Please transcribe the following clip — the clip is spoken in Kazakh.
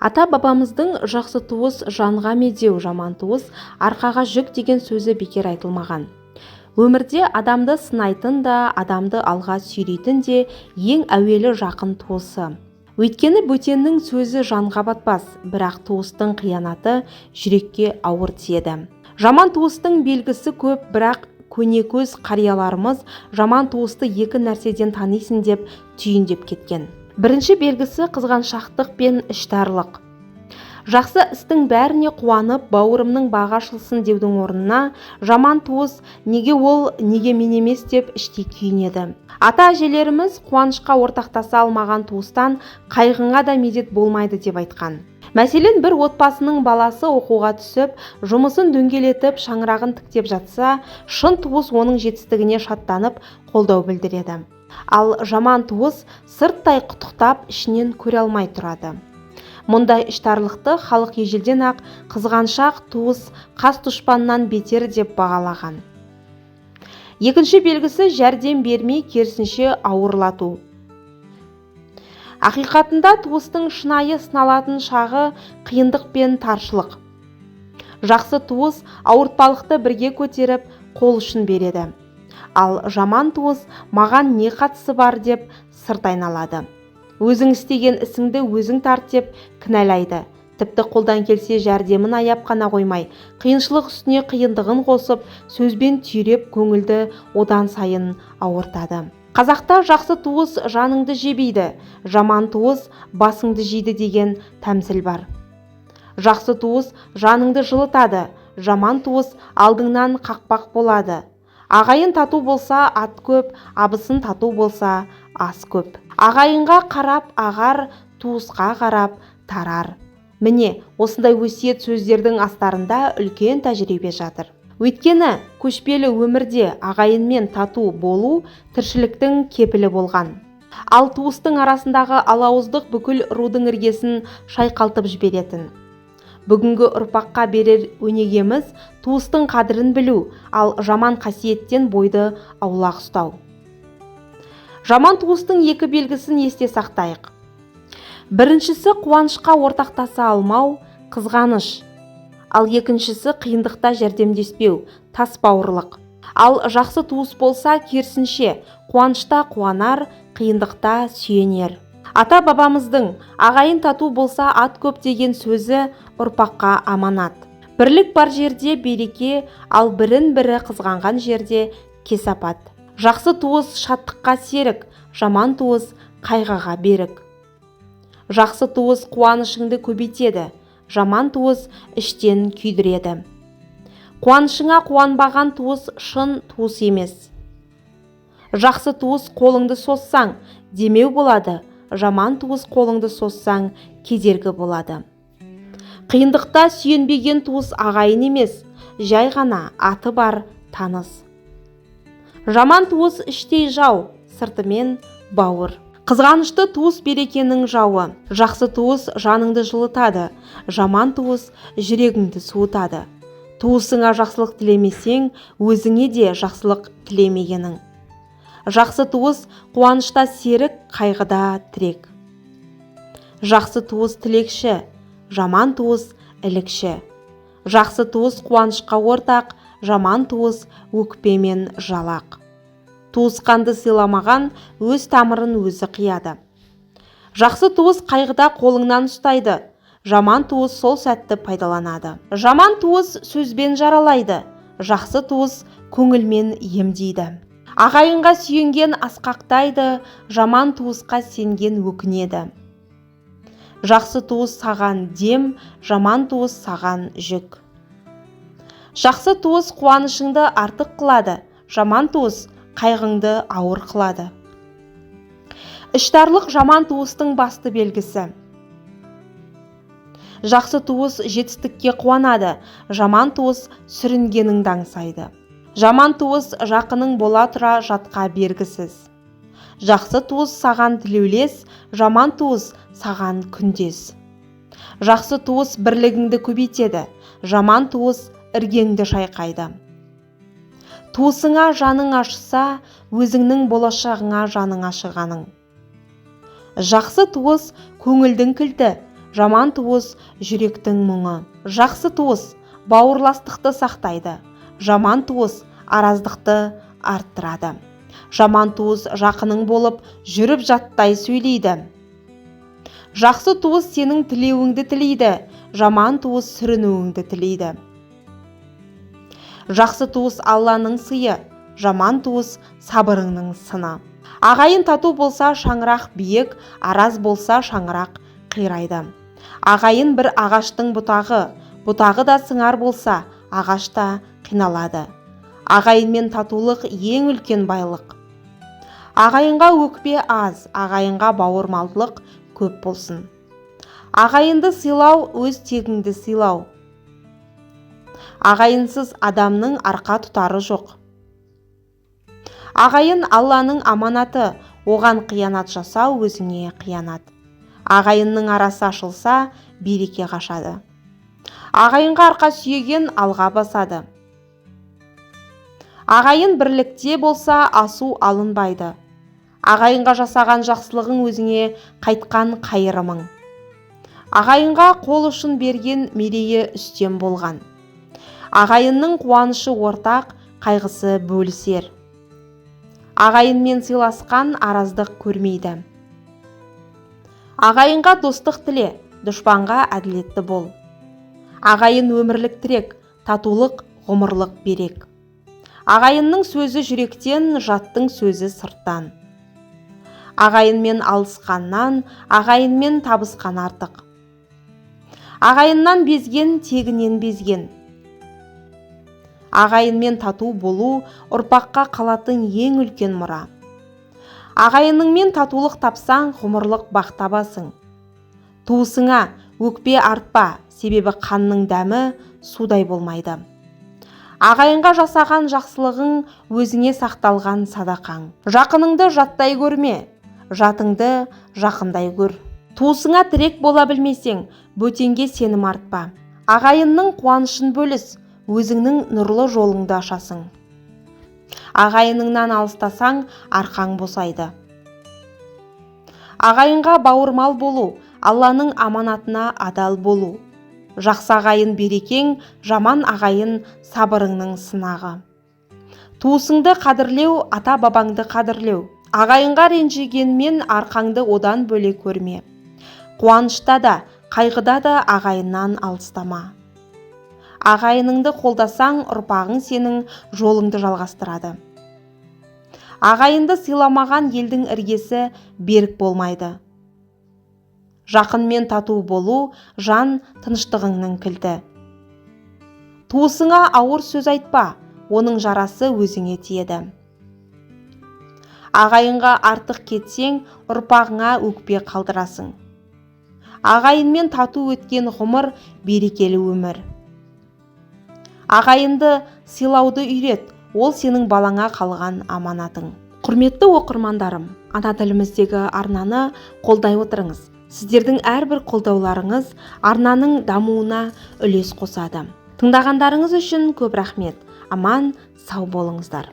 Ата-бабамыздың жақсы туыс жанға медеу, жаман туыс арқаға жүк деген сөзі бекер айтылмаған. Өмірде адамды сынайтын да, адамды алға сүйрейтін де ең әуелі жақын туысы. Өйткені бөтеннің сөзі жанға батпас, бірақ туыстың қиянаты жүрекке ауыр тиеді. Жаман туыстың белгісі көп, бірақ көнекөз қарияларымыз жаман туысты екі нәрседен танисың деп түйіндеп кеткен. Бірінші белгісі қызғаншақтық пен іштарлық. Жақсы істің бәріне қуанып, бауырымның бағы ашылсын деудің орнына, жаман туыс неге ол, неге мен емес деп іштей күйінеді. Ата-әжелеріміз қуанышқа ортақтаса алмаған туыстан қайғыңа да медет болмайды деп айтқан. Мәселен, бір отбасының баласы оқуға түсіп, жұмысын дөңгелетіп, шаңырағын тіктеп жатса, шын туыс оның жетістігіне шаттанып, қолдау білдіреді. Ал жаман туыс сырттай құттықтап, ішінен көре алмай тұрады. Мұндай іштарлықты халық ежелден-ақ қызғаншақ туыс қас дұшпаннан бетер деп бағалаған. Екінші белгісі жәрдем бермей, керісінше ауырлату. Ақиқатында туыстың шынайы сыналатын шағы қиындық пен таршылық. Жақсы туыс ауыртпалықты бірге көтеріп, қол ұшын береді. Ал жаман туыс маған не қатысы бар деп сырт айналады. Өзің істеген ісіңді өзің тарт деп кінәлайды. Тіпті қолдан келсе жәрдемін аяп қана қоймай, қиыншылық үстіне қиындығын қосып, сөзбен түйреп көңілді одан сайын ауыртады. Қазақта жақсы туыс жаныңды жебейді, жаман туыс басыңды жейді деген тәмсіл бар. Жақсы туыс жаныңды жылытады, жаман туыс алдыңнан қақпақ болады. Ағайын тату болса ат көп, абысын тату болса ас көп. Ағайынға қарап ағар, туысқа қарап тарар. Міне, осындай өсиет сөздердің астарында үлкен тәжірибе жатыр. Өйткені көшпелі өмірде ағайынмен тату болу тіршіліктің кепілі болған. Ал туыстың арасындағы алауыздық бүкіл рудың іргесін шайқалтып жіберетін. Бүгінгі ұрпаққа берер өнегеміз туыстың қадірін білу, ал жаман қасиеттен бойды аулақ ұстау. Жаман туыстың екі белгісін есте сақтайық. Біріншісі қуанышқа ортақтаса алмау, қызғаныш. Ал екіншісі қиындықта жәрдемдеспеу, тасбауырлық. Ал жақсы туыс болса, керісінше қуанышта қуанар, қиындықта сүйенер. Ата-бабамыздың ағайын тату болса ат көп деген сөзі ұрпаққа аманат. Бірлік бар жерде береке, ал бірін-бірі қызғанған жерде кесапат. Жақсы туыс шаттыққа серік, жаман туыс қайғыға берік. Жақсы туыс қуанышыңды көбейтеді, жаман туыс іштен күйдіреді. Қуанышыңа қуанбаған туыс шын туыс емес. Жақсы туыс қолыңды соссаң, демеу болады, жаман туыс қолыңды соссаң, кедергі болады. Қиындықта сүйенбеген туыс ағайын емес, жай ғана аты бар таныс. Жаман туыс іштей жау, сыртымен бауыр. Қызғанышты туыс берекенің жауы. Жақсы туыс жаныңды жылытады, жаман туыс жүрегіңді суытады. Туысыңа жақсылық тілемесең, өзіңе де жақсылық тілемегенің. Жақсы туыс қуанышта серік, қайғыда тірек. Жақсы туыс тілекші, жаман туыс ілікші. Жақсы туыс қуанышқа ортақ, жаман туыс өкпемен жалақ. Туысқанды сыйламаған өз тамырын өзі қияды. Жақсы туыс қайғыда қолыңнан ұстайды, жаман туыс сол сәтті пайдаланады. Жаман туыс сөзбен жаралайды, жақсы туыс көңілмен емдейді. Ағайынға сүйенген асқақтайды, жаман туысқа сенген өкінеді. Жақсы туыс саған дем, жаман туыс саған жүк. Жақсы туыс қуанышыңды артық қылады, жаман туыс қайғыңды ауыр қылады. Іштарлық жаман туыстың басты белгісі. Жақсы туыс жетістікке қуанады, жаман туыс сүрінгеніңді аңсайды. Жаман туыс жақының бола тұра жатқа бергісіз. Жақсы туыс саған тілеулес, жаман туыс саған күндес. Жақсы туыс бірлігіңді көбейтеді, жаман туыс іргеңді шайқайды. Туысыңа жаның ашса, өзіңнің болашағыңа жаның ашығаның. Жақсы туыс көңілдің кілті, жаман туыс жүректің мұңы. Жақсы туыс бауырластықты сақтайды, жаман туыс араздықты арттырады. Жаман туыс жақының болып жүріп жаттай сөйлейді. Жақсы туыс сенің тілеуіңді тілейді, жаман туыс сүрінуіңді тілейді. Жақсы туыс Алланың сыйы, жаман туыс сабырыңның сыны. Ағайын тату болса шаңырақ биік, араз болса шаңырақ қирайды. Ағайын бір ағаштың бұтағы, бұтағы да сыңар болса, ағаш та қиналады. Ағайынмен татулық ең үлкен байлық. Ағайынға өкпе аз, ағайынға бауырмалдылық көп болсын. Ағайынды сыйлау өз тегіңді сыйлау. Ағайынсыз адамның арқа тұтары жоқ. Ағайын Алланың аманаты, оған қиянат жасау өзіңе қиянат. Ағайынның арасы ашылса, береке қашады. Ағайынға арқа сүйеген алға басады. Ағайын бірлікте болса, асу алынбайды. Ағайынға жасаған жақсылығың өзіңе қайтқан қайырымың. Ағайынға қол ұшын берген мерейі үстем болған. Ағайынның қуанышы ортақ, қайғысы бөлісер. Ағайынмен сыйласқан араздық көрмейді. Ағайынға достық тіле, дұшпанға әділетті бол. Ағайын өмірлік тірек, татулық ғұмырлық берек. Ағайынның сөзі жүректен, жаттың сөзі сырттан. Ағайынмен алысқаннан, ағайынмен табысқан артық. Ағайыннан безген, тегінен безген. Ағайынмен тату болу ұрпаққа қалатын ең үлкен мұра. Ағайыныңмен татулық тапсаң, ғұмырлық бақ табасың. Туысыңа өкпе артпа, себебі қанның дәмі судай болмайды. Ағайынға жасаған жақсылығың өзіңе сақталған садақаң. Жақыныңды жаттай көрме, жатыңды жақындай көр. Туысыңа тірек бола білмесең, бөтенге сенім артпа. Ағайынның қуанышын бөліс, өзіңнің нұрлы жолыңды ашасың. Ағайыныңнан алыстасаң, арқаң босайды. Ағайынға бауырмал болу, Алланың аманатына адал болу. Жақсы ағайын берекең, жаман ағайын сабырыңның сынағы. Туысыңды қадірлеу, ата-бабаңды қадірлеу. Ағайынға ренжігенмен арқаңды одан бөлек көрме. Қуанышта да, қайғыда да ағайыннан алыстама. Ағайыныңды қолдасаң, ұрпағың сенің жолыңды жалғастырады. Ағайынды сыйламаған елдің іргесі берік болмайды. Жақынмен тату болу жан тыныштығыңның кілті. Туысыңа ауыр сөз айтпа, оның жарасы өзіңе тиеді. Ағайынға артық кетсең, ұрпағыңа өкпе қалдырасың. Ағайынмен тату өткен ғұмыр берекелі өмір. Ағайынды сыйлауды үйрет, ол сенің балаңа қалған аманатың. Құрметті оқырмандарым, ана тіліміздегі арнаны қолдай отырыңыз. Сіздердің әрбір қолдауларыңыз арнаның дамуына үлес қосады. Тыңдағандарыңыз үшін көп рахмет. Аман, сау болыңыздар.